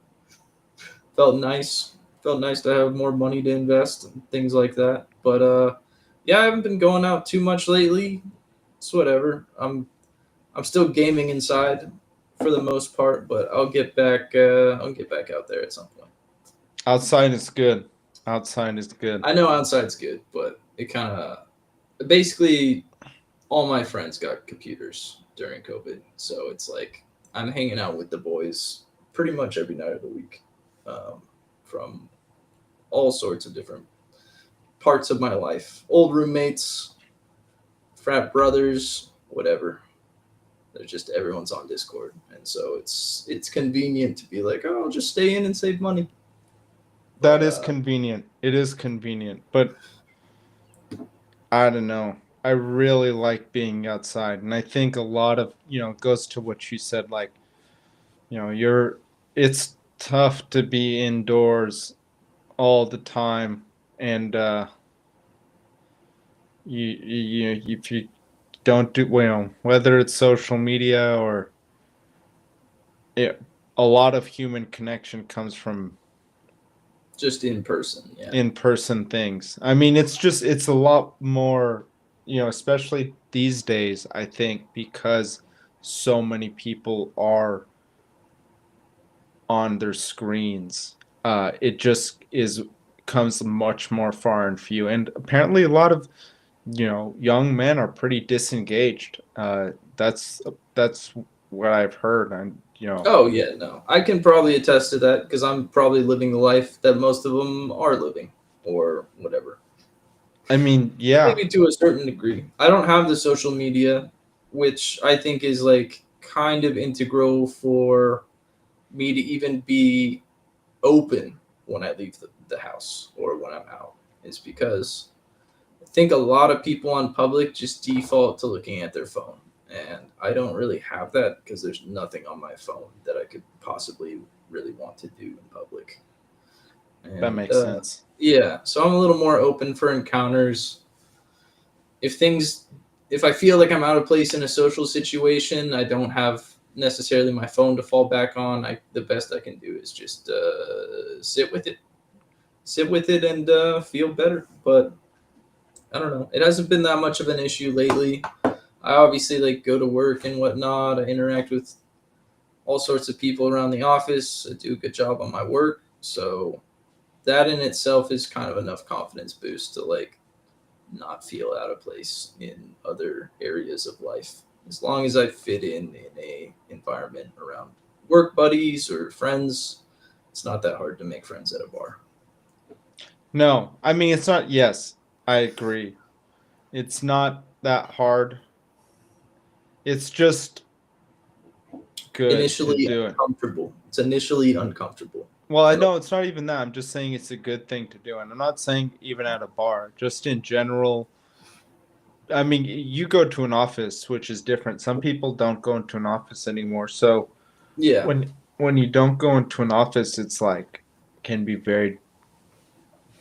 B: felt nice. Felt nice to have more money to invest and things like that. But yeah, I haven't been going out too much lately. It's whatever. I'm still gaming inside for the most part, but I'll get back. I'll get back out there at some point.
A: Outside is good. Outside is good.
B: I know outside's good, but it kind of basically all my friends got computers during COVID, so it's like I'm hanging out with the boys pretty much every night of the week, from all sorts of different parts of my life. Old roommates, frat brothers, whatever. There's just everyone's on Discord, and so it's convenient to be like, oh, I'll just stay in and save money.
A: That
B: But
A: is convenient. It is convenient, but I don't know. I really like being outside, and I think a lot of, it goes to what you said, like, you're it's tough to be indoors all the time, and if you don't do well, whether it's social media or it, a lot of human connection comes from
B: just in person, yeah,
A: in-person things. I mean, it's a lot more, especially these days, I think, because so many people are on their screens. It just is comes much more far and few. And apparently a lot of, young men are pretty disengaged. That's what I've heard. And,
B: Oh yeah, no, I can probably attest to that because I'm probably living the life that most of them are living, or whatever.
A: I mean, yeah,
B: Maybe to a certain degree. I don't have the social media, which I think is like kind of integral for me to even be open when I leave the house or when I'm out. Is because I think a lot of people on public just default to looking at their phone. And I don't really have that because there's nothing on my phone that I could possibly really want to do in public.
A: that
B: And
A: makes sense.
B: yeah, so I'm a little more open for encounters. If things, if I feel like I'm out of place in a social situation, I don't have necessarily my phone to fall back on. The best I can do is just sit with it, and feel better. But I don't know. It hasn't been that much of an issue lately. I obviously like go to work and whatnot. I interact with all sorts of people around the office. I do a good job on my work, so that in itself is kind of enough confidence boost to like not feel out of place in other areas of life. As long as I fit in a environment around work buddies or friends, it's not that hard to make friends at a bar.
A: No, I mean, it's not, yes, I agree. It's not that hard. It's just good to
B: Initially
A: do it.
B: uncomfortable. It's initially uncomfortable.
A: Well, I
B: It'll,
A: know it's not even that. I'm just saying it's a good thing to do. And I'm not saying even at a bar, just in general. I mean, you go to an office, which is different. Some people don't go into an office anymore. So
B: yeah,
A: when you don't go into an office, it's like can be very,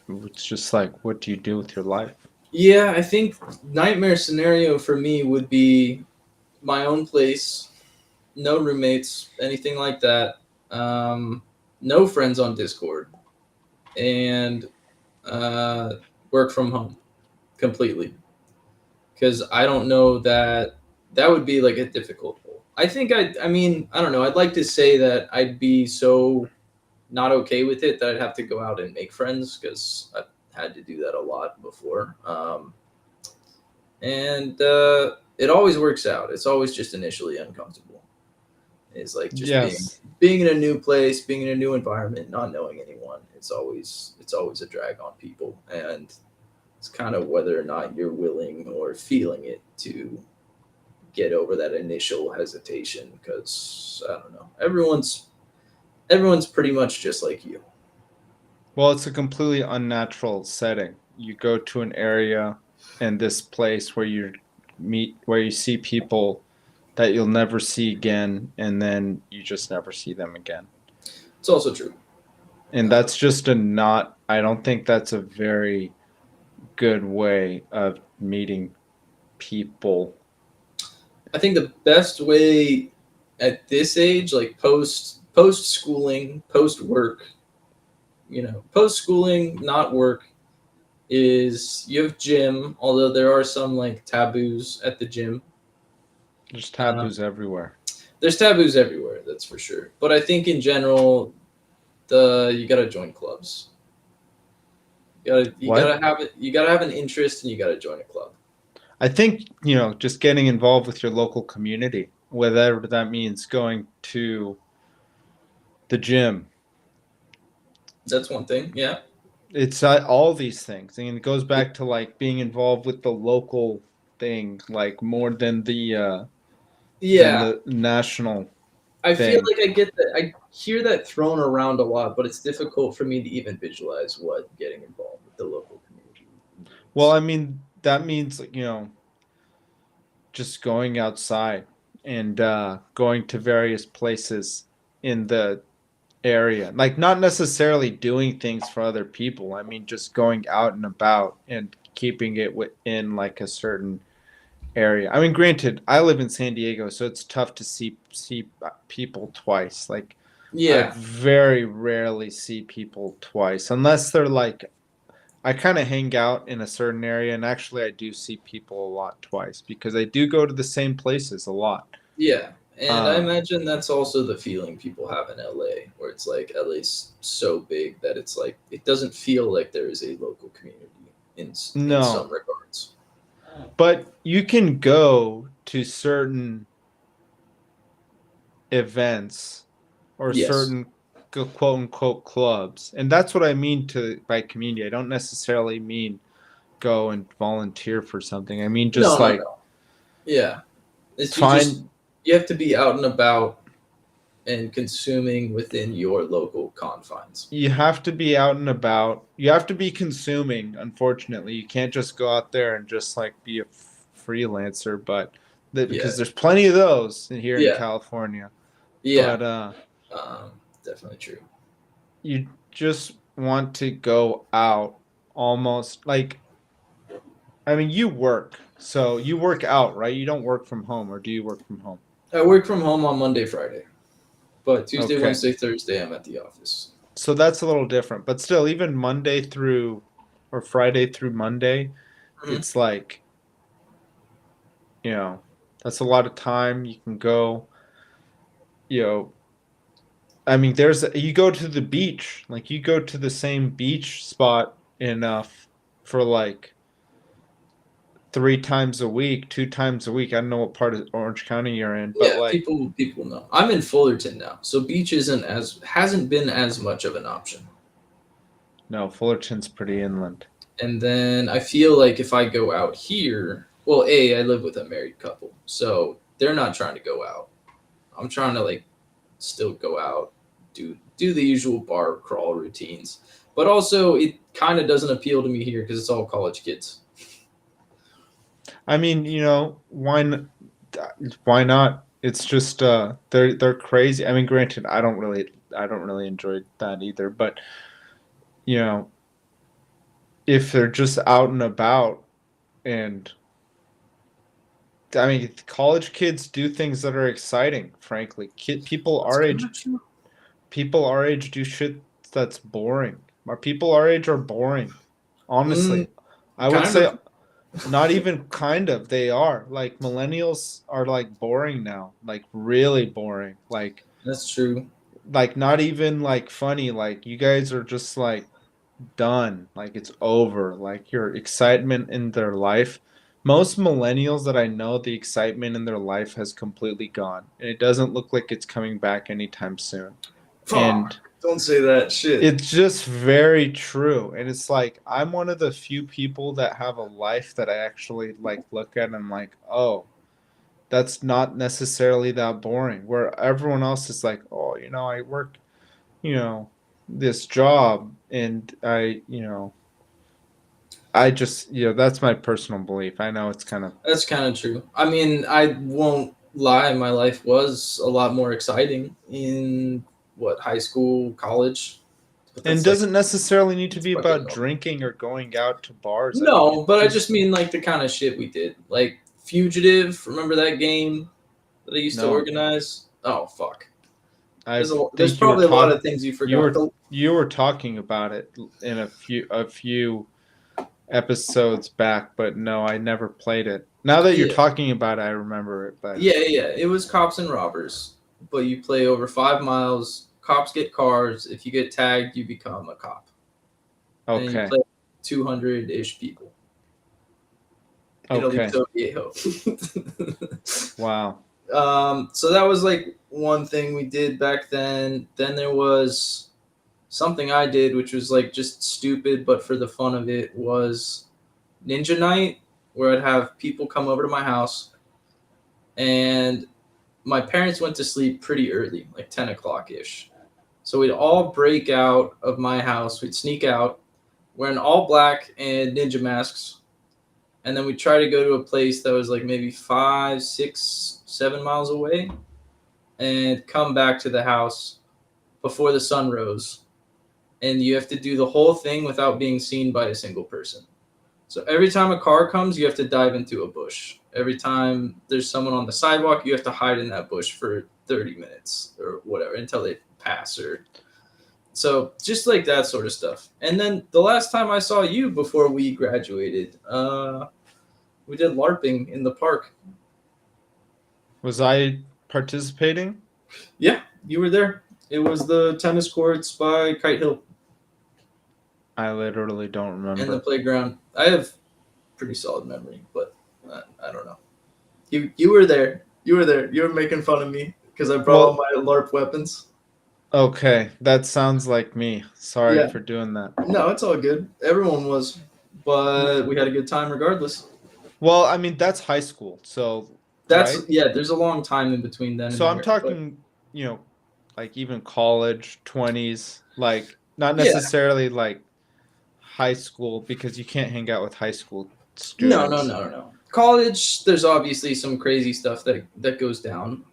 A: it's just like, what do you do with your life?
B: Yeah, I think nightmare scenario for me would be my own place, no roommates, anything like that. Um, no friends on Discord, and uh, work from home completely. Because I don't know that that would be like a difficult goal. I mean, I don't know. I'd like to say that I'd be so not okay with it that I'd have to go out and make friends because I've had to do that a lot before. And it always works out. It's always just initially uncomfortable. It's like just
A: Yes.
B: being in a new place, being in a new environment, not knowing anyone. It's always a drag on people, and it's kind of whether or not you're willing or feeling it to get over that initial hesitation. Because I don't know, everyone's pretty much just like you.
A: Well, it's a completely unnatural setting. You go to an area and this place where you see people that you'll never see again, and then you just never see them again.
B: It's also true.
A: And
B: Uh,
A: that's just a not, I don't think that's a very good way of meeting people.
B: I think the best way at this age, like post schooling, post work, post schooling, not work, is you have gym. Although there are some like taboos at the gym.
A: There's
B: Uh,
A: taboos everywhere.
B: there's taboos everywhere, that's for sure. But I think in general, the you gotta join clubs. You
A: What?
B: gotta have it. You gotta have an interest, and you gotta join a club.
A: I think, just getting involved with your local community, whatever that means, going to the gym.
B: That's one thing. Yeah.
A: It's all these things, and it goes back to like being involved with the local thing, like more than
B: Yeah.
A: the national
B: I feel
A: thing.
B: like I get that. I hear that thrown around a lot, but it's difficult for me to even visualize what getting involved with the local community
A: Well,
B: means.
A: I mean that means just going outside and going to various places in the area, like not necessarily doing things for other people. I mean just going out and about and keeping it within like a certain area. I mean, granted, I live in San Diego, so it's tough to see people twice. Like, I
B: Yeah.
A: very rarely see people twice, unless they're like I kind of hang out in a certain area, and actually, I do see people a lot twice because I do go to the same places a lot.
B: Yeah. And I
A: Um,
B: imagine that's also the feeling people have in LA, where it's like LA's so big that it's like it doesn't feel like there is a local community in some
A: no,
B: regards.
A: but you can go to certain events or
B: Yes.
A: certain quote unquote clubs. And that's what I mean to by community. I don't necessarily mean go and volunteer for something. I mean
B: No,
A: just
B: no,
A: like
B: no. Yeah. It's
A: find
B: you have to be out and about and consuming within your local confines.
A: you have to be out and about. You have to be consuming, unfortunately. You can't just go out there and just like be a freelancer,
B: Yeah.
A: because there's plenty of those here in
B: Yeah.
A: California.
B: Yeah.
A: But
B: Definitely true.
A: you just want to go out almost like I mean, you work. So you work out, right? You don't work from home, or do you work from home?
B: I work from home on Monday, Friday, but Tuesday,
A: Okay.
B: Wednesday, Thursday, I'm at the office.
A: So that's a little different. But still, even Monday through or Friday through Monday,
B: Mhm.
A: it's like, you know, that's a lot of time. You can go, you know, I mean, you go to the beach, like you go to the same beach spot enough for like 3 times a week, 2 times a week. I don't know what part of Orange County you're in, but
B: Yeah,
A: like,
B: people know. I'm in Fullerton now, so beach hasn't been as much of an option.
A: no, Fullerton's pretty inland.
B: And then I feel like if I go out here, well, I live with a married couple, so they're not trying to go out. I'm trying to like still go out, do the usual bar crawl routines, but also it kind of doesn't appeal to me here because it's all college kids.
A: I mean, why not? It's just they're crazy. I mean, granted, I don't really enjoy that either, but you know, if they're just out and about, And I mean, college kids do things that are exciting, frankly.
B: That's kind of true.
A: People our age do shit that's boring. Our people our age are boring. Honestly,
B: Mm,
A: I would
B: kind
A: say
B: of.
A: not even kind of. They are like millennials are like boring now, like really boring.
B: That's true.
A: Like not even like funny. Like you guys are just like done. Like it's over. Like your excitement in their life. Most millennials that I know, the excitement in their life has completely gone, and it doesn't look like it's coming back anytime soon. And
B: Fuck. Don't say that shit.
A: it's just very true. And it's like I'm one of the few people that have a life that I actually like look at and I'm like, oh, that's not necessarily that boring. Where everyone else is like, oh, I work, you know, this job and I just, that's my personal belief. I know it's kind of.
B: That's kind of true. I mean, I won't lie. My life was a lot more exciting in what high school, college, but
A: And
B: that's like
A: doesn't necessarily need to
B: it's
A: be
B: fucking
A: about
B: normal.
A: drinking or going out to bars. I mean,
B: No,
A: it
B: but I just
A: just
B: mean like the kind of shit we did, like Fugitive. Remember that game that I used to
A: no.
B: organize? Oh fuck.
A: I
B: There's
A: think you were
B: probably a lot
A: talk
B: of things you
A: you
B: forgot.
A: were you were talking about it in a few episodes back, but no, I never played it. Now that you're
B: Yeah,
A: talking about it, I remember it, but
B: yeah. It was cops and robbers, but you play over 5 miles. Cops get cars. If you get tagged, you become a cop, and you
A: okay.
B: play 200 ish people in a
A: Okay.
B: Lito Viejo.
A: Wow.
B: So that was like one thing we did back then. Then there was something I did, which was like just stupid, but for the fun of it, was Ninja Night, where I'd have people come over to my house, and my parents went to sleep pretty early, like 10 o'clock ish. So we'd all break out of my house, we'd sneak out, wearing all black and ninja masks, and then we'd try to go to a place that was like maybe 5, 6, 7 miles away and come back to the house before the sun rose. And you have to do the whole thing without being seen by a single person. So every time a car comes, you have to dive into a bush. Every time there's someone on the sidewalk, you have to hide in that bush for 30 minutes or whatever until they pass or so just like that sort of stuff. And then the last time I saw you before we graduated, we did LARPing in the park.
A: Was I participating?
B: Yeah, you were there. It was the tennis courts by Kite Hill
A: I literally don't
B: and the
A: remember.
B: playground. I have pretty solid memory, but I don't know. You were there. You were there. You were making fun of me because I brought all
A: Well,
B: my LARP weapons.
A: okay, that sounds like me. Sorry
B: Yeah.
A: for doing that.
B: No, it's all good. Everyone was, but we had a good time regardless.
A: Well, I mean, that's high school, so
B: That's
A: right?
B: yeah. There's a long time in between then and
A: So I'm
B: there, but
A: talking, like even college, 20s, like not
B: yeah.
A: necessarily like high school because you can't hang out with high school
B: No, no,
A: students.
B: no, no. College, there's obviously some crazy stuff that goes down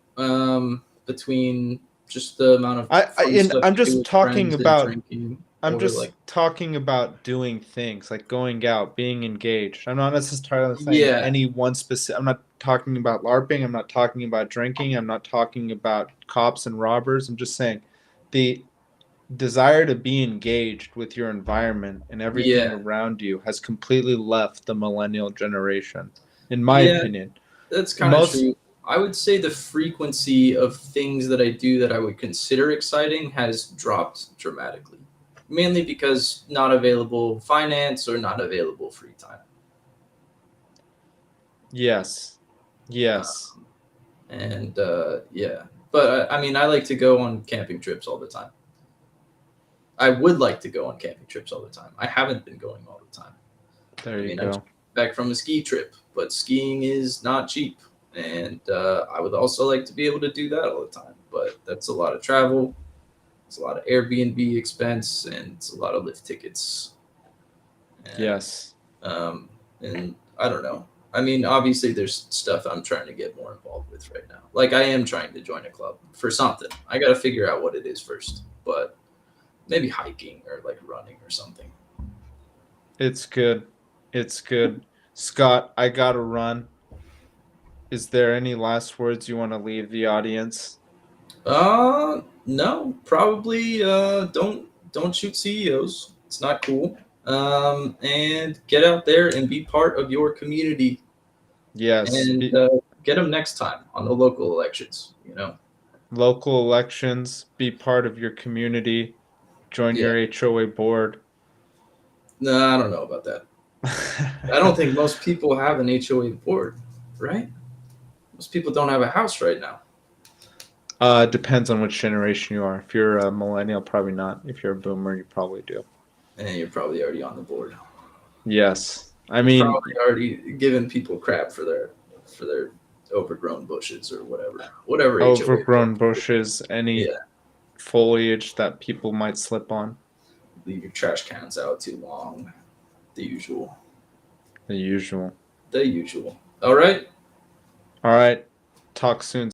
B: between just the amount of fun
A: And
B: stuff
A: I'm
B: you do
A: just
B: with
A: talking
B: friends and
A: about
B: drinking,
A: I'm
B: or like
A: just talking about doing things like going out, being engaged. I'm not necessarily saying
B: yeah,
A: any one specific. I'm not talking about LARPing. I'm not talking about drinking. I'm not talking about cops and robbers. I'm just saying the desire to be engaged with your environment and everything
B: yeah,
A: around you has completely left the millennial generation, in my
B: yeah.
A: opinion.
B: That's kind of
A: Most,
B: true. I would say the frequency of things that I do that I would consider exciting has dropped dramatically, mainly because not available finance or not available free time.
A: yes,
B: Uh,
A: yes.
B: and yeah, but I mean, I like to go on camping trips all the time. I would like to go on camping trips all the time. I haven't been going all the time.
A: There
B: I
A: you
B: mean, I just
A: go.
B: came back from a ski trip, but skiing is not cheap. And I would also like to be able to do that all the time. But that's a lot of travel, it's a lot of Airbnb expense, and it's a lot of lift tickets. And,
A: Yes.
B: um, and I don't know. I mean, obviously, there's stuff I'm trying to get more involved with right now. Like, I am trying to join a club for something. I got to figure out what it is first. But maybe hiking or like running or something.
A: It's good. It's good. Scott, I gotta run. Is there any last words you want to leave the audience?
B: No, probably don't shoot CEOs. It's not cool. And get out there and be part of your community,
A: Yes.
B: and get them next time on the local elections.
A: Local elections, be part of your community, join
B: Yeah.
A: your HOA board.
B: No, I don't know about that. I don't think most people have an HOA board, right? Most people don't have a house right now.
A: Depends on which generation you are. If you're a millennial, probably not. If you're a boomer, you probably do.
B: And you're probably already on the board.
A: Yes. I
B: You're
A: mean,
B: probably already giving people crap for their overgrown bushes or whatever HOA board.
A: overgrown bushes, any
B: Yeah,
A: foliage that people might slip on,
B: leave your trash cans out too long. The usual.
A: the usual.
B: The usual. All right.
A: All right. Talk soon.